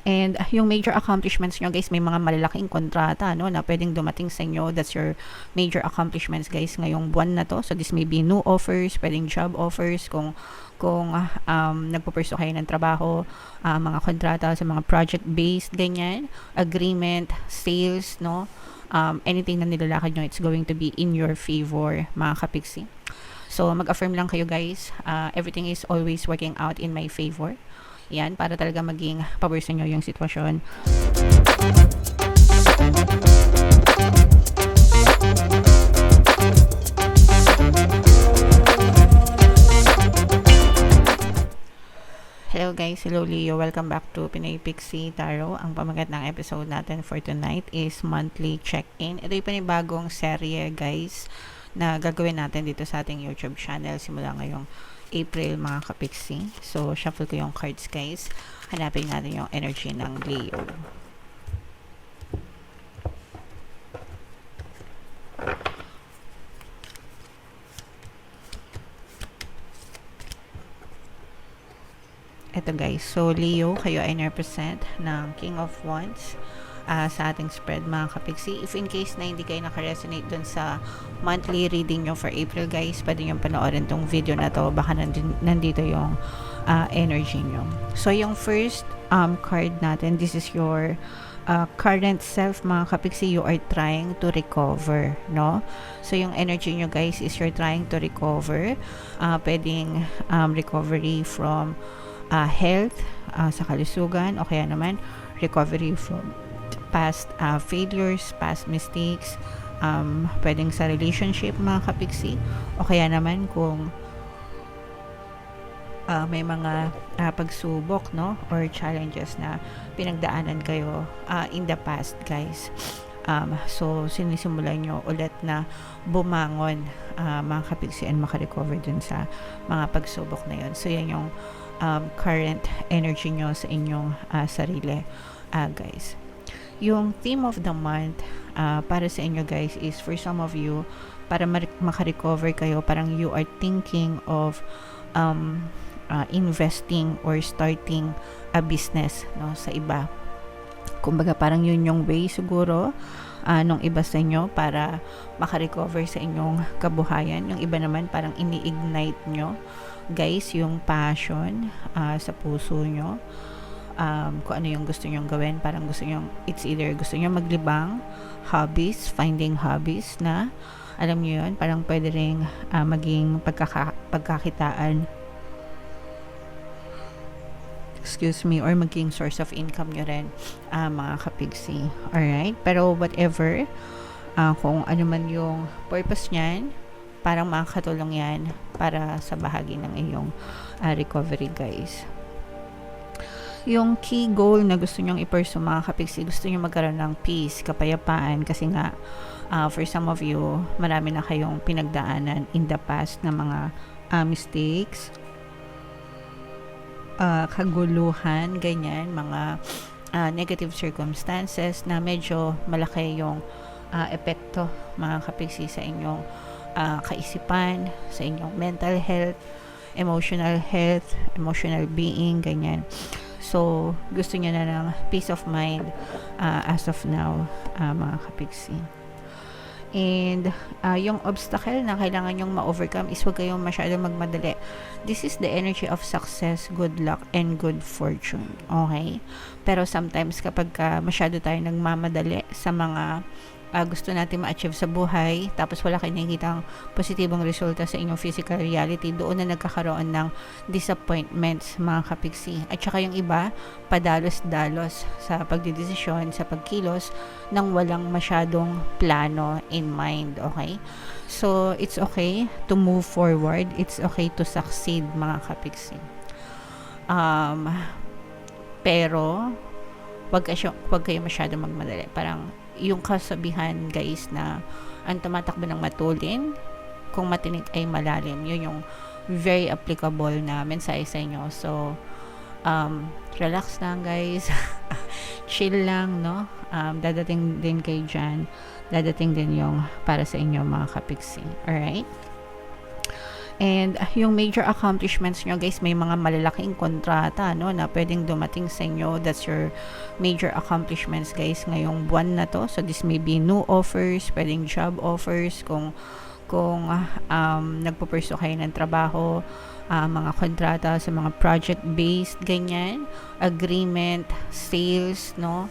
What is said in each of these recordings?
And yung major accomplishments nyo guys, may mga malalaking kontrata no, na pwedeng dumating sa inyo. That's your major accomplishments guys ngayong buwan na to. So this may be new offers, pwedeng job offers kung nagpo-pursue kayo ng trabaho, mga kontrata sa mga project-based, ganyan, agreement, sales, no? Anything na nilalakad nyo, it's going to be in your favor, mga kapiksi. So, mag-affirm lang kayo guys. Everything is always working out in my favor. Yan, para talaga maging pabor sa nyo yung sitwasyon. Hello guys, hello Leo. Welcome back to Pinay Pixie Tarot. Ang pamagat ng episode natin for tonight is monthly check-in. Ito yung panibagong serye guys na gagawin natin dito sa ating YouTube channel simula ngayong April mga kapixie. So, shuffle ko yung cards guys. Hanapin natin yung energy ng Leo. Ito guys, so Leo, kayo ay represent ng King of Wands sa ating spread mga kapixie. If in case na hindi kayo nakaresonate dun sa monthly reading nyo for April guys, pwede nyo panoorin tong video na to, baka nandito yung energy nyo. So yung first card natin, this is your current self mga kapixie. You are trying to recover, no? So yung energy nyo guys is you're trying to recover. Pwedeng recovery from health, sa kalusugan, o kaya naman recovery from past failures, past mistakes, pwedeng sa relationship mga kapiksi, o kaya naman kung may mga pagsubok no, or challenges na pinagdaanan kayo in the past guys. So sinisimulan nyo ulit na bumangon mga kapiksi and makarecover dun sa mga pagsubok na yun. So yan yung current energy nyo sa inyong sarili guys. Yung theme of the month para sa inyo guys is for some of you, para makarecover kayo, parang you are thinking of investing or starting a business no, sa iba. Kumbaga parang yun yung way siguro nung iba sa inyo para makarecover sa inyong kabuhayan. Yung iba naman parang ini-ignite nyo guys yung passion sa puso nyo, kung ano yung gusto nyong gawin. Parang gusto nyong, it's either gusto nyong maglibang, hobbies, finding hobbies na alam nyo yun, parang pwede ring maging pagkakitaan, excuse me, or maging source of income nyo rin mga kapigsi. Alright, pero whatever kung ano man yung purpose nyan, parang makakatulong yan para sa bahagi ng iyong recovery guys. Yung key goal na gusto nyong i-pursue mga kapiksi, gusto nyo magkaroon ng peace, kapayapaan, kasi nga for some of you, marami na kayong pinagdaanan in the past na mga mistakes, kaguluhan, ganyan, mga negative circumstances na medyo malaki yung epekto mga kapiksi sa inyong kaisipan, sa inyong mental health, emotional being, ganyan. So, gusto niya na ng peace of mind as of now mga kapiksi. And yung obstacle na kailangan nyong ma-overcome is huwag kayong masyadong magmadali. This is the energy of success, good luck, and good fortune. Okay? Pero sometimes kapag masyado tayo nagmamadali sa mga gusto natin ma-achieve sa buhay, tapos wala kayo nakikitang positibong resulta sa inyong physical reality, doon na nagkakaroon ng disappointments mga kapiksi. At saka yung iba, padalos-dalos sa pagdidesisyon, sa pagkilos, nang walang masyadong plano in mind. Okay? So, it's okay to move forward. It's okay to succeed mga kapiksi. Pero, wag kayo masyadong magmadali. Parang, yung kasabihan guys na ang tumatakbo ng matulin, kung matinik ay malalim, yun yung very applicable na mensahe sa inyo. So relax lang guys. Chill lang, no? Dadating din kayo dyan, dadating din yung para sa inyo mga kapiksi. Alright? And yung major accomplishments nyo guys, may mga malalaking kontrata no, na pwedeng dumating sa inyo. That's your major accomplishments guys ngayong buwan na to. So this may be new offers, pwedeng job offers kung nagpo-pursue kayo ng trabaho, mga kontrata sa mga project-based, ganyan, agreement, sales, no?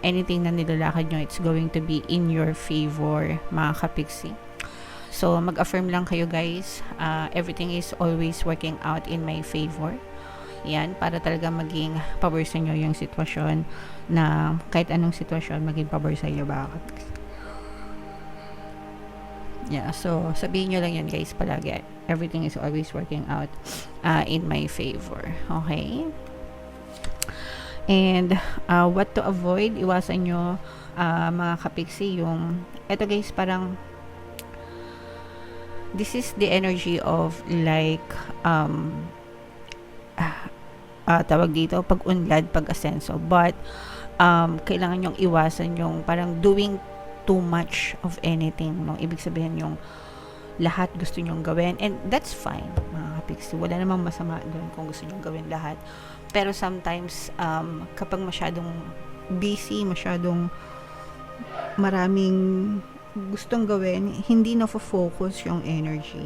Anything na nilalakad nyo, it's going to be in your favor, mga kapiksi. So, mag-affirm lang kayo guys, everything is always working out in my favor. Yan, para talaga maging pabor sa inyo yung sitwasyon, na kahit anong sitwasyon, maging pabor sa inyo. Bakit? Yeah, so sabihin nyo lang yan guys palagi. Everything is always working out in my favor. Okay? And what to avoid, iwasan nyo mga kapiksi, yung eto guys, parang this is the energy of like tawag dito, pag-unlad, pag-asenso, but kailangan nyong iwasan yung parang doing too much of anything, no? Ibig sabihin yung lahat gusto nyong gawin, and that's fine mga kapiksi, wala namang masama doon kung gusto nyong gawin lahat. Pero sometimes kapag masyadong busy, masyadong maraming gustong gawin, hindi na focus yung energy,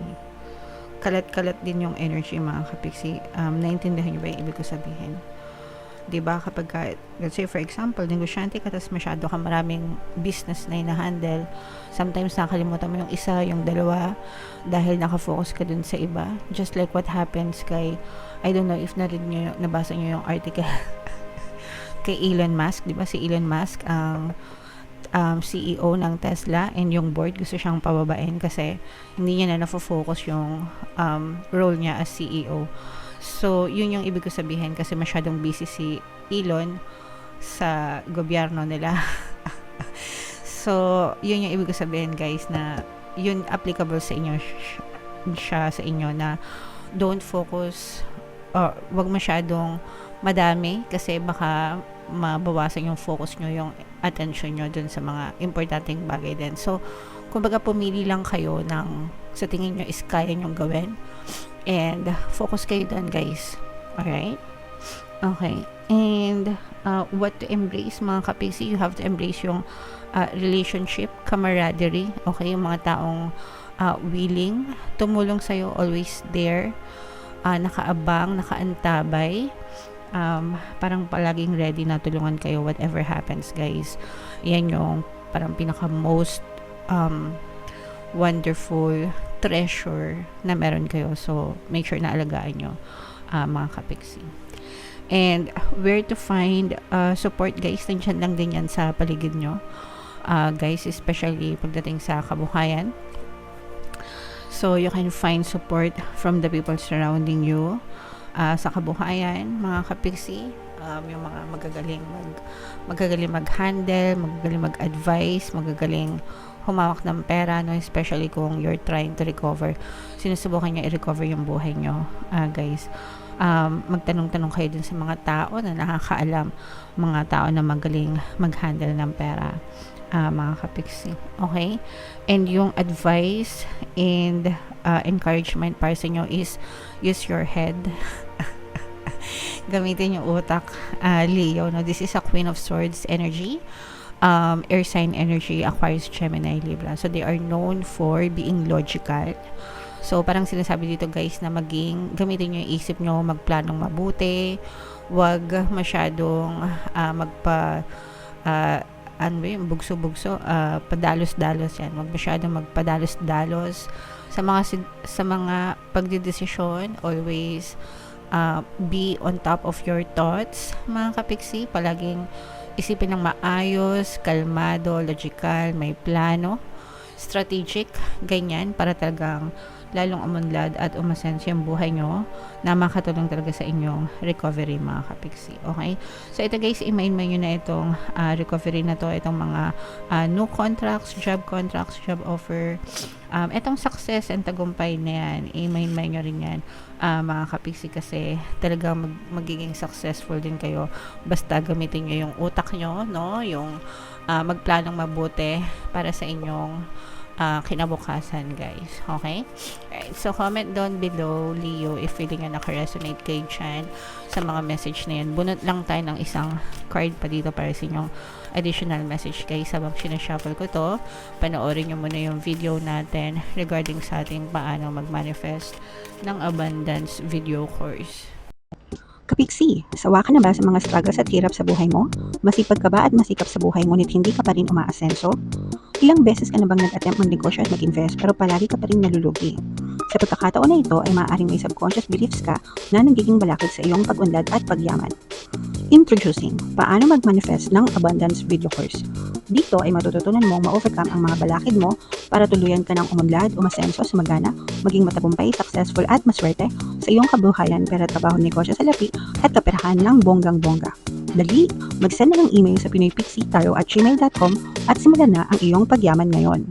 kalat-kalat din yung energy mga kapiksi. Naintindihan nyo ba yung ibig ko sabihin? Diba, kapag let's say for example, negosyante ka, tapos masyado ka maraming business na hinahandle, sometimes nakalimutan mo yung isa, yung dalawa, dahil nakafocus ka dun sa iba. Just like what happens kay, I don't know if nabasa nyo yung article kay Elon Musk, diba, si Elon Musk ang CEO ng Tesla, and yung board gusto siyang pababain kasi hindi niya na nafo-focus yung role niya as CEO. So, yun yung ibig ko sabihin, kasi masyadong busy si Elon sa gobyerno nila. So, yun yung ibig ko sabihin guys, na yun applicable sa inyo, siya sa inyo, na don't focus, or wag masyadong madami, kasi baka mabawasan yung focus nyo, yung attention nyo dun sa mga importanteng bagay din. So, kumbaga pumili lang kayo ng sa tingin nyo is kaya nyong gawin, and focus kayo dun guys. Alright? Okay. And what to embrace mga kapiksi, you have to embrace yung relationship, camaraderie. Okay? Yung mga taong willing tumulong sa'yo, always there, nakaabang, nakaantabay, parang palaging ready na tulungan kayo whatever happens guys. Yan yung parang pinaka most wonderful treasure na meron kayo. So make sure na alagaan nyo mga kapiksi. And where to find support guys, nandiyan lang din yan sa paligid nyo guys, especially pagdating sa kabuhayan. So you can find support from the people surrounding you sa kabuhayan mga kapiksi. Yung mga magagaling mag-handle, magagaling mag-advise, magagaling humawak ng pera, no? Especially kung you're trying to recover, sinusubukan nyo i-recover yung buhay nyo guys. Magtanong-tanong kayo dun sa mga tao na nakakaalam, mga tao na magaling mag-handle ng pera mga kapiksi. Okay? And yung advice and encouragement para sa inyo is use your head. Gamitin yung utak, Leo, no? This is a Queen of Swords energy, air sign energy, Aquarius, Gemini, Libra. So they are known for being logical. So parang sinasabi dito guys na gamitin nyo yung isip nyo, magplanong mabuti, wag masyadong bugso-bugso, padalos-dalos yan. Wag masyadong magpadalos-dalos sa mga pagdedesisyon. Always be on top of your thoughts mga kapiksi. Palaging isipin ng maayos, kalmado, logical, may plano, strategic, ganyan, para talagang lalong umunlad at umasenso yung buhay nyo na makatulong talaga sa inyong recovery mga kapiksi. Okay? So ito guys, i-main nyo na itong recovery na to, itong mga new contracts, job offer, itong success and tagumpay na yan, i-main nyo rin yan mga kapiksi, kasi talagang magiging successful din kayo basta gamitin nyo yung utak nyo, no? Yung magplanong mabuti para sa inyong kinabukasan, guys. Okay? Alright, so comment down below, Leo, if feeling nga naka-resonate kayo dyan sa mga message na yan. Bunot lang tayo ng isang card pa dito para sa inyong additional message, guys. Habang sinashuffle ko to, panoorin nyo muna yung video natin regarding sa ating paano mag-manifest ng abundance video course. Kapiksi, sawa ka na ba sa mga struggles at hirap sa buhay mo? Masipag ka ba at masikap sa buhay ngunit hindi ka pa rin umaasenso? Ilang beses ka na bang nag-attempt mag-negosyo at mag-invest pero palagi ka pa rin nalulugi? Sa pagkakataon na ito ay maaaring may subconscious beliefs ka na nagiging balakid sa iyong pag-unlad at pagyaman. Introducing, paano mag-manifest ng abundance video course. Dito ay matututunan mong ma-overcome ang mga balakid mo para tuluyan ka ng umunlad, umasenso, sumagana, maging matagumpay, successful at maswerte sa iyong kabuhayan, pera, trabaho, negosyo, salapi at kaperahan ng bonggang-bongga. Dali, mag-send na ng email sa pinoypixitaro@gmail.com at simulan na ang iyong pagyaman ngayon.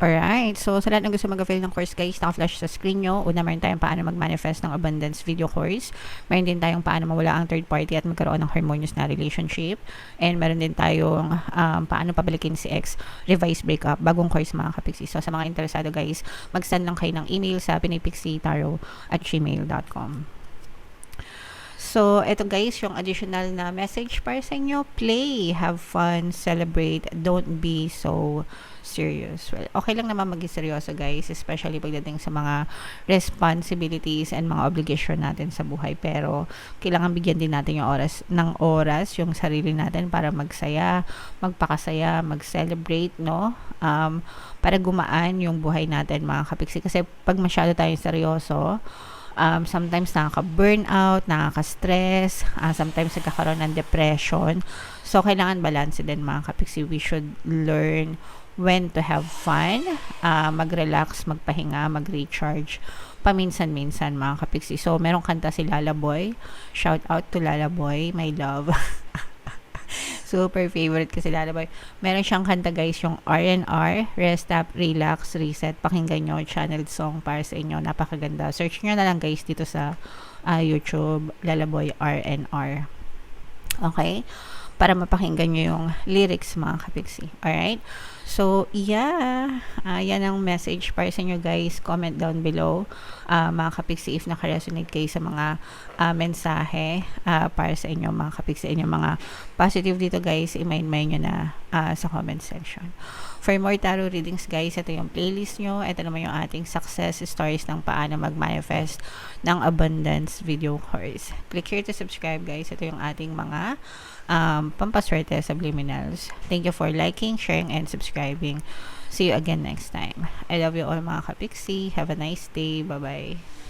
Alright, so sa lahat ng gusto mag-avail ng course, guys, naka-flash sa screen nyo. Una, meron tayong paano mag-manifest ng abundance video course. Meron din tayong paano mawala ang third party at magkaroon ng harmonious na relationship. And meron din tayong paano pabalikin si ex, revised breakup, bagong course, mga kapiksi. So sa mga interesado, guys, mag-send lang kayo ng email sa pinoypixitaro@gmail.com. So, eto, guys, yung additional na message para sa inyo. Play, have fun, celebrate, don't be so serious. Well, okay lang naman maging seryoso, guys, especially pagdating sa mga responsibilities and mga obligation natin sa buhay. Pero, kailangan bigyan din natin yung oras, yung sarili natin para magsaya, magpakasaya, mag-celebrate, no? Para gumaan yung buhay natin, mga kapiksi. Kasi, pag masyado tayong seryoso, sometimes nakaka-burnout, nakaka-stress, sometimes nagkakaroon ng depression. So, kailangan balance din, mga kapiksi. We should learn when to have fun, mag-relax, magpahinga, mag-recharge, paminsan-minsan, mga kapiksi. So, merong kanta si Lalaboy. Shout out to Lalaboy, my love. Super favorite ko si Lalaboy. Meron siyang kanta, guys, yung R&R, Rest Up, Relax, Reset. Pakinggan nyo, channeled song para sa inyo. Napakaganda. Search nyo na lang, guys, dito sa YouTube, Lalaboy R&R. Okay? Para mapakinggan nyo yung lyrics, mga kapiksi. Alright? So, yeah. Yan ang message para sa inyo, guys. Comment down below, mga kapiksi, if naka-resonate kayo sa mga mensahe para sa inyo, mga kapiksi, inyong mga positive dito, guys. I-mind nyo na sa comment section. For more tarot readings, guys, ito yung playlist nyo. Ito naman yung ating success stories ng paano mag-manifest ng abundance video course. Click here to subscribe, guys. Ito yung ating mga pampaswerte subliminals. Thank you for liking, sharing, and subscribing. See you again next time. I love you all, mga kapiksi. Have a nice day. Bye-bye.